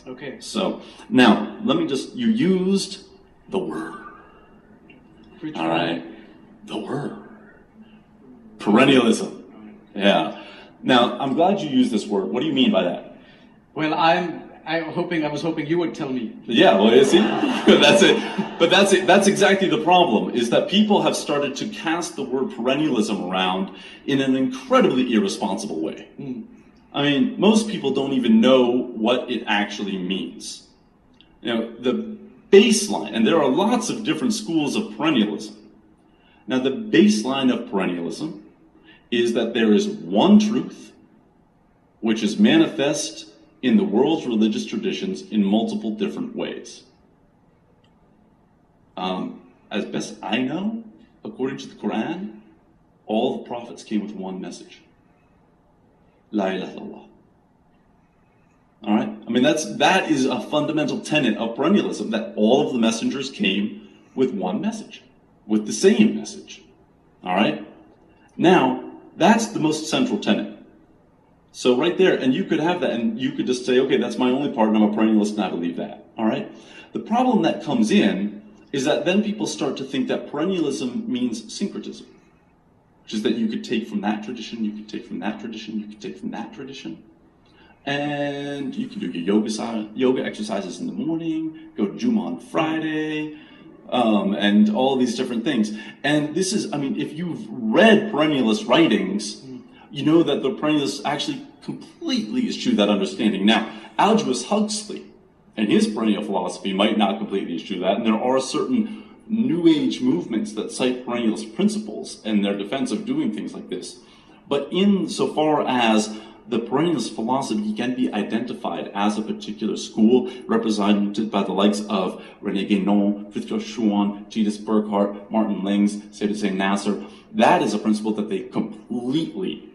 Okay. So, now, let me just, you used the word. All right? The word. Perennialism. Yeah. Now, I'm glad you used this word. What do you mean by that? Well, I was hoping you would tell me. Yeah, well, you see, that's it. But that's it. That's exactly the problem, is that people have started to cast the word perennialism around in an incredibly irresponsible way. I mean, most people don't even know what it actually means. You know, the baseline, and there are lots of different schools of perennialism. Now, the baseline of perennialism is that there is one truth which is manifest in the world's religious traditions in multiple different ways. As best I know, according to the Quran, all the prophets came with one message. La ilaha illallah. All right? I mean, that is a fundamental tenet of perennialism, that all of the messengers came with one message, with the same message. All right? Now, that's the most central tenet. So right there, and you could have that, and you could just say, okay, that's my only part, and I'm a perennialist, and I believe that. All right? The problem that comes in is that then people start to think that perennialism means syncretism, which is that you could take from that tradition, you could take from that tradition, you could take from that tradition, and you can do your yoga exercises in the morning, go to Jummah on Friday, and all these different things. And this is, I mean, if you've read perennialist writings, you know that the perennialists actually completely eschew that understanding. Now, Aldous Huxley and his perennial philosophy might not completely eschew that, and there are certain New Age movements that cite perennialist principles and their defense of doing things like this. But insofar as the perennialist philosophy can be identified as a particular school represented by the likes of René Guénon, Frithjof Schuon, Titus Burckhardt, Martin Lings, Sayyid Hussein Nasser, that is a principle that they completely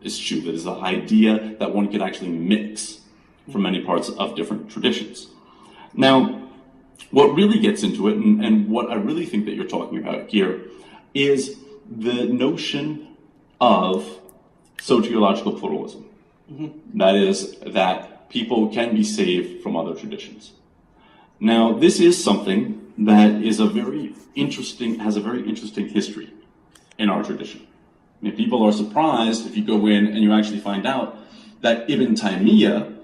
eschew. That is the idea that one could actually mix from many parts of different traditions. Now, what really gets into it, and what I really think that you're talking about here, is the notion of sociological pluralism. That is, that people can be saved from other traditions. Now, this is something that is has a very interesting history in our tradition. I mean, people are surprised if you go in and you actually find out that Ibn Taymiyyah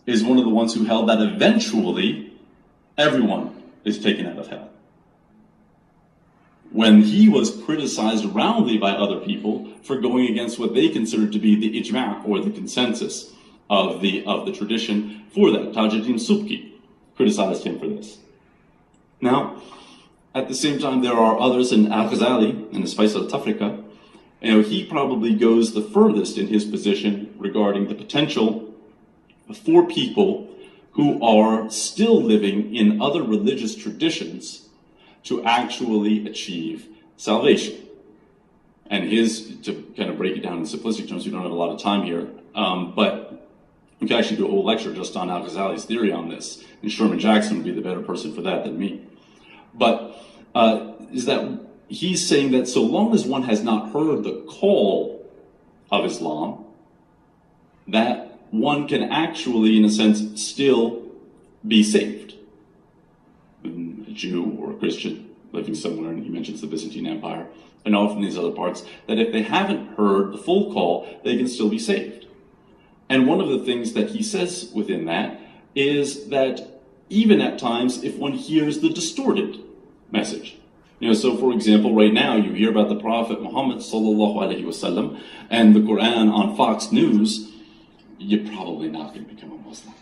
is one of the ones who held that eventually everyone is taken out of hell. When he was criticized roundly by other people for going against what they considered to be the ijma', or the consensus of the tradition for that. Tajuddin Subki criticized him for this. Now, at the same time, there are others, in Al-Ghazali, in the Spice al-Tafrika, he probably goes the furthest in his position regarding the potential for people who are still living in other religious traditions to actually achieve salvation. And to kind of break it down in simplistic terms, we don't have a lot of time here, but we can actually do a whole lecture just on Al-Ghazali's theory on this, and Sherman Jackson would be the better person for that than me. But is that he's saying that so long as one has not heard the call of Islam, that one can actually, in a sense, still be saved. A Jew or a Christian living somewhere, and he mentions the Byzantine Empire, and often these other parts, that if they haven't heard the full call, they can still be saved. And one of the things that he says within that is that even at times, if one hears the distorted message, so for example, right now you hear about the Prophet Muhammad sallallahu alaihi wasallam and the Quran on Fox News, you're probably not going to become a Muslim.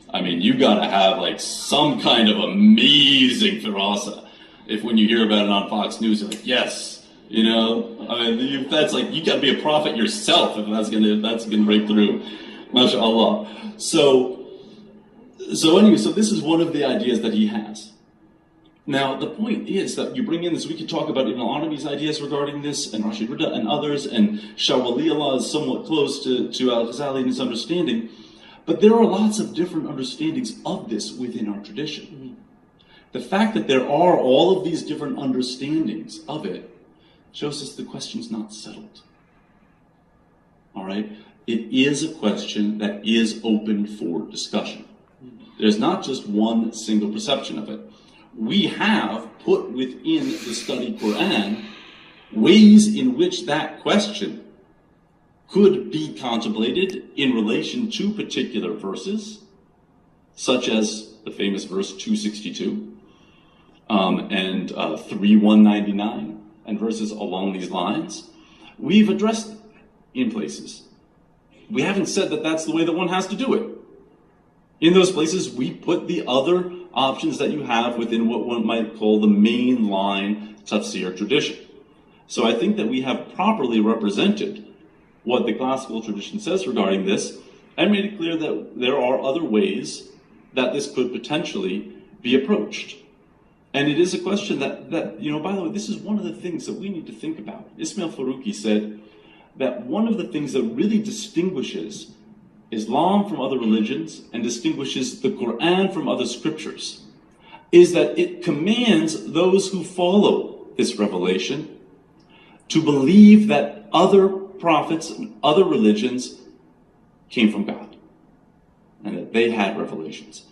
I mean, you got to have like some kind of amazing firasa. If when you hear about it on Fox News, you're like, yes, I mean, that's like, you got to be a prophet yourself if that's gonna break through. MashaAllah. So anyway, so this is one of the ideas that he has. Now, the point is that you bring in this, we could talk about Ibn al-Arabi's ideas regarding this, and Rashid Rida and others, and Shah Waliullah is somewhat close to Al-Ghazali in his understanding, but there are lots of different understandings of this within our tradition. The fact that there are all of these different understandings of it shows us the question's not settled. All right? it is a question that is open for discussion. There's not just one single perception of it. We have put within the study Quran ways in which that question could be contemplated in relation to particular verses, such as the famous verse 262 and 3199 and verses along these lines. We've addressed it in places. We haven't said that that's the way that one has to do it. In those places, we put the other options that you have within what one might call the mainline tafsir tradition. So I think that we have properly represented what the classical tradition says regarding this, and made it clear that there are other ways that this could potentially be approached. And it is a question that, by the way, this is one of the things that we need to think about. Ismail Faruqi said that one of the things that really distinguishes Islam from other religions and distinguishes the Quran from other scriptures is that it commands those who follow this revelation to believe that other prophets and other religions came from God and that they had revelations.